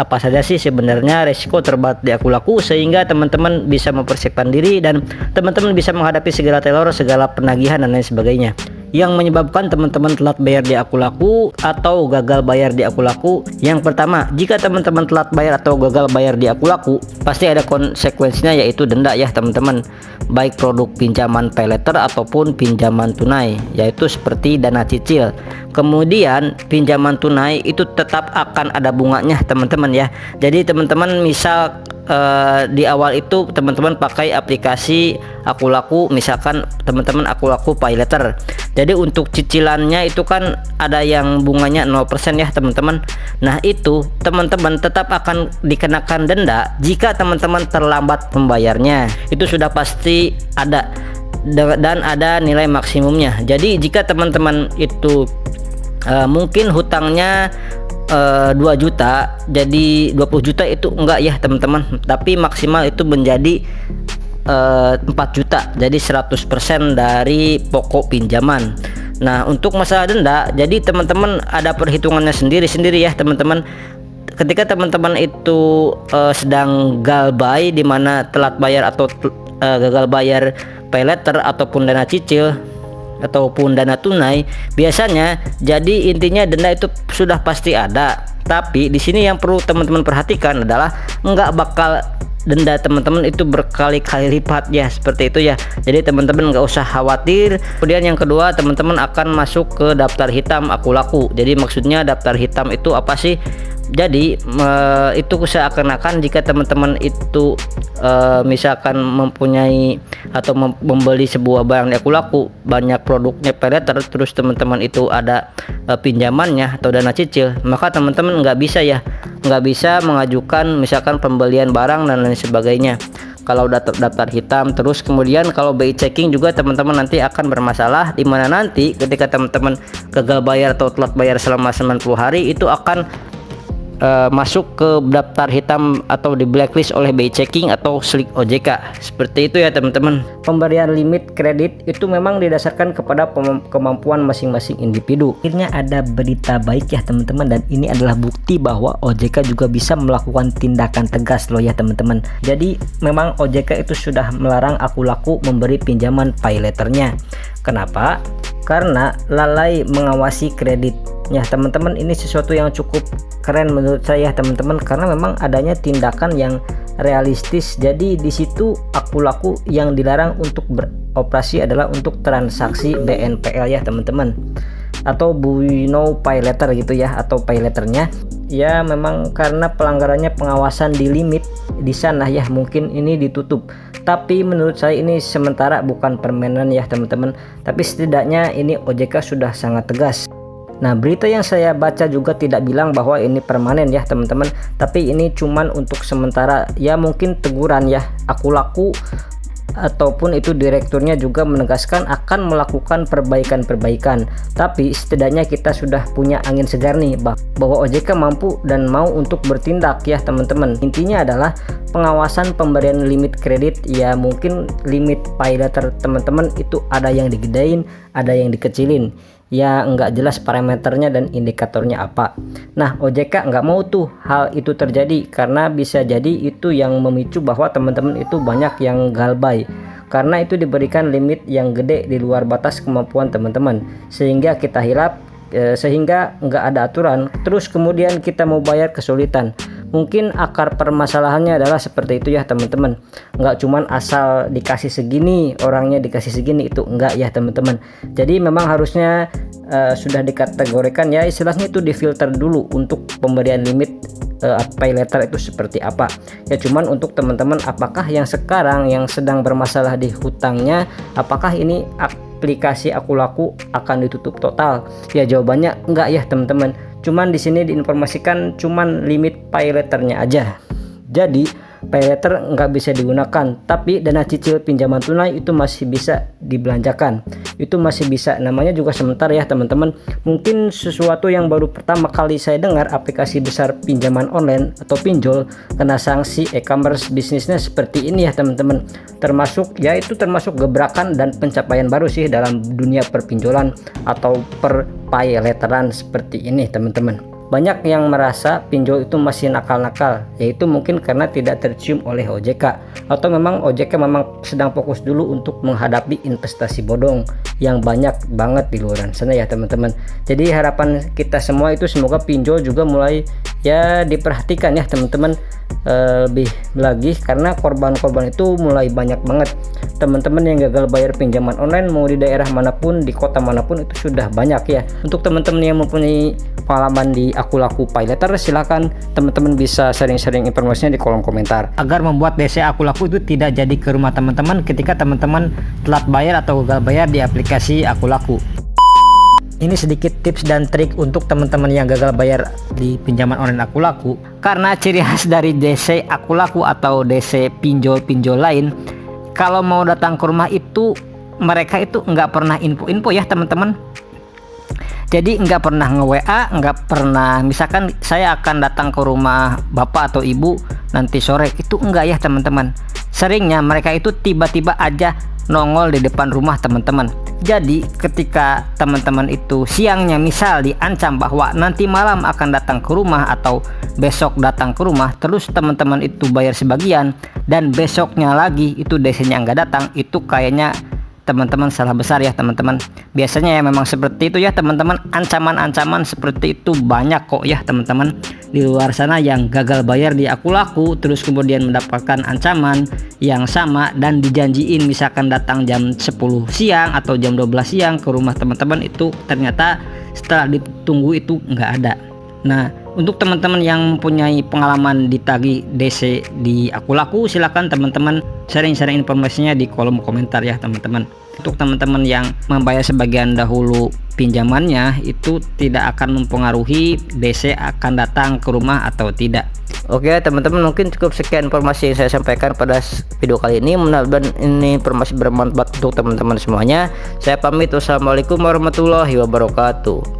apa saja sih sebenarnya resiko terberat di Akulaku, sehingga teman-teman bisa mempersiapkan diri dan teman-teman bisa menghadapi segala teror, segala penagihan dan lain sebagainya yang menyebabkan teman-teman telat bayar di Akulaku atau gagal bayar di Akulaku. Yang pertama, jika teman-teman telat bayar atau gagal bayar di Akulaku, pasti ada konsekuensinya, yaitu denda ya teman-teman, baik produk pinjaman paylater ataupun pinjaman tunai, yaitu seperti dana cicil. Kemudian pinjaman tunai itu tetap akan ada bunganya teman-teman ya. Jadi teman-teman misal di awal itu teman-teman pakai aplikasi Akulaku, misalkan teman-teman Akulaku paylater, jadi untuk cicilannya itu kan ada yang bunganya 0% ya teman-teman. Nah itu teman-teman tetap akan dikenakan denda jika teman-teman terlambat membayarnya, itu sudah pasti ada dan ada nilai maksimumnya. Jadi jika teman-teman itu mungkin hutangnya 2 juta, jadi 20 juta itu enggak ya teman-teman, tapi maksimal itu menjadi 4 juta, jadi 100% dari pokok pinjaman. Nah untuk masalah denda, jadi teman-teman ada perhitungannya sendiri-sendiri ya teman-teman. Ketika teman-teman itu sedang galbay, di mana telat bayar atau gagal bayar paylater ataupun dana cicil ataupun dana tunai, biasanya jadi intinya denda itu sudah pasti ada. Tapi di sini yang perlu teman-teman perhatikan adalah nggak bakal denda teman-teman itu berkali-kali lipat ya, seperti itu ya. Jadi teman-teman nggak usah khawatir. Kemudian yang kedua, teman-teman akan masuk ke daftar hitam Akulaku. Jadi maksudnya daftar hitam itu apa sih? Jadi itu seakan-akan jika teman-teman itu misalkan mempunyai atau membeli sebuah barang di Akulaku, banyak produknya paylater, terus teman-teman itu ada pinjamannya atau dana cicil, maka teman-teman nggak bisa mengajukan misalkan pembelian barang dan lain sebagainya kalau daftar hitam. Terus kemudian kalau BI checking juga teman-teman nanti akan bermasalah, di mana nanti ketika teman-teman gagal bayar atau telat bayar selama 90 hari itu akan masuk ke daftar hitam atau di blacklist oleh BI checking atau slik OJK. Seperti itu ya teman-teman. Pemberian limit kredit itu memang didasarkan kepada kemampuan masing-masing individu. Akhirnya ada berita baik ya teman-teman, dan ini adalah bukti bahwa OJK juga bisa melakukan tindakan tegas loh ya teman-teman. Jadi memang OJK itu sudah melarang Akulaku memberi pinjaman paylaternya. Kenapa? Karena lalai mengawasi kreditnya teman-teman. Ini sesuatu yang cukup keren menurut saya teman-teman, karena memang adanya tindakan yang realistis. Jadi di situ Akulaku yang dilarang untuk beroperasi adalah untuk transaksi BNPL ya teman-teman, atau buy now pay later gitu ya, atau pay letternya ya. Memang karena pelanggarannya pengawasan di limit di sana ya, mungkin ini ditutup. Tapi menurut saya ini sementara, bukan permanen ya teman-teman. Tapi setidaknya ini OJK sudah sangat tegas. Nah berita yang saya baca juga tidak bilang bahwa ini permanen ya teman-teman, tapi ini cuman untuk sementara ya, mungkin teguran ya. Akulaku ataupun itu direkturnya juga menegaskan akan melakukan perbaikan-perbaikan, tapi setidaknya kita sudah punya angin segar nih bahwa OJK mampu dan mau untuk bertindak ya teman-teman. Intinya adalah pengawasan pemberian limit kredit ya. Mungkin limit paylater teman-teman itu ada yang digedein, ada yang dikecilin ya, nggak jelas parameternya dan indikatornya apa. Nah OJK nggak mau tuh hal itu terjadi, karena bisa jadi itu yang memicu bahwa teman-teman itu banyak yang galbay, karena itu diberikan limit yang gede di luar batas kemampuan teman-teman, sehingga kita hilap, sehingga nggak ada aturan, terus kemudian kita mau bayar kesulitan. Mungkin akar permasalahannya adalah seperti itu ya teman-teman. Nggak cuman asal dikasih segini, orangnya dikasih segini, itu enggak ya teman-teman. Jadi memang harusnya sudah dikategorikan ya, istilahnya itu difilter dulu untuk pemberian limit pay letter itu seperti apa ya. Cuman untuk teman-teman, apakah yang sekarang yang sedang bermasalah di hutangnya, apakah ini aplikasi Akulaku akan ditutup total? Ya jawabannya enggak ya teman-teman. Cuman di sini diinformasikan cuman limit pay letternya aja. Jadi pay letter nggak bisa digunakan, tapi dana cicil pinjaman tunai itu masih bisa dibelanjakan. Itu masih bisa, namanya juga sebentar ya teman-teman. Mungkin sesuatu yang baru pertama kali saya dengar, aplikasi besar pinjaman online atau pinjol kena sanksi e-commerce bisnisnya seperti ini ya teman-teman. Termasuk ya, itu termasuk gebrakan dan pencapaian baru sih dalam dunia perpinjolan atau per pay letteran seperti ini teman-teman. banyak yang merasa pinjol itu masih nakal-nakal, yaitu mungkin karena tidak tercium oleh OJK, atau memang OJK memang sedang fokus dulu untuk menghadapi investasi bodong yang banyak banget di luar sana ya teman-teman. Jadi harapan kita semua itu semoga pinjol juga mulai ya diperhatikan ya teman-teman, lebih lagi karena korban-korban itu mulai banyak banget. Teman-teman yang gagal bayar pinjaman online mau di daerah manapun, di kota manapun itu sudah banyak ya. Untuk teman-teman yang mempunyai pengalaman di Akulaku Pay Later, silakan teman-teman bisa sharing-sharing informasinya di kolom komentar agar membuat DC Akulaku itu tidak jadi ke rumah teman-teman ketika teman-teman telat bayar atau gagal bayar di aplikasi Akulaku. Ini sedikit tips dan trik untuk teman-teman yang gagal bayar di pinjaman online Akulaku, karena ciri khas dari DC Akulaku atau DC pinjol-pinjol lain, kalau mau datang ke rumah itu mereka itu nggak pernah info-info ya teman-teman. Jadi nggak pernah nge-WA, nggak pernah misalkan saya akan datang ke rumah bapak atau ibu nanti sore, itu enggak ya teman-teman. Seringnya mereka itu tiba-tiba aja nongol di depan rumah teman-teman. Jadi ketika teman-teman itu siangnya misal diancam bahwa nanti malam akan datang ke rumah atau besok datang ke rumah, terus teman-teman itu bayar sebagian dan besoknya lagi itu DC-nya nggak datang, itu kayaknya teman-teman salah besar ya teman-teman. Biasanya ya memang seperti itu ya teman-teman, ancaman-ancaman seperti itu banyak kok ya teman-teman di luar sana yang gagal bayar di Akulaku terus kemudian mendapatkan ancaman yang sama dan dijanjiin misalkan datang jam 10 siang atau jam 12 siang ke rumah teman-teman, itu ternyata setelah ditunggu itu nggak ada. Nah, untuk teman-teman yang mempunyai pengalaman ditagih DC di Akulaku, silakan teman-teman sharing-sharing informasinya di kolom komentar ya teman-teman. Untuk teman-teman yang membayar sebagian dahulu pinjamannya, itu tidak akan mempengaruhi DC akan datang ke rumah atau tidak. Oke teman-teman, mungkin cukup sekian informasi yang saya sampaikan pada video kali ini. Mudah-mudahan ini informasi bermanfaat untuk teman-teman semuanya. Saya pamit, wassalamualaikum warahmatullahi wabarakatuh.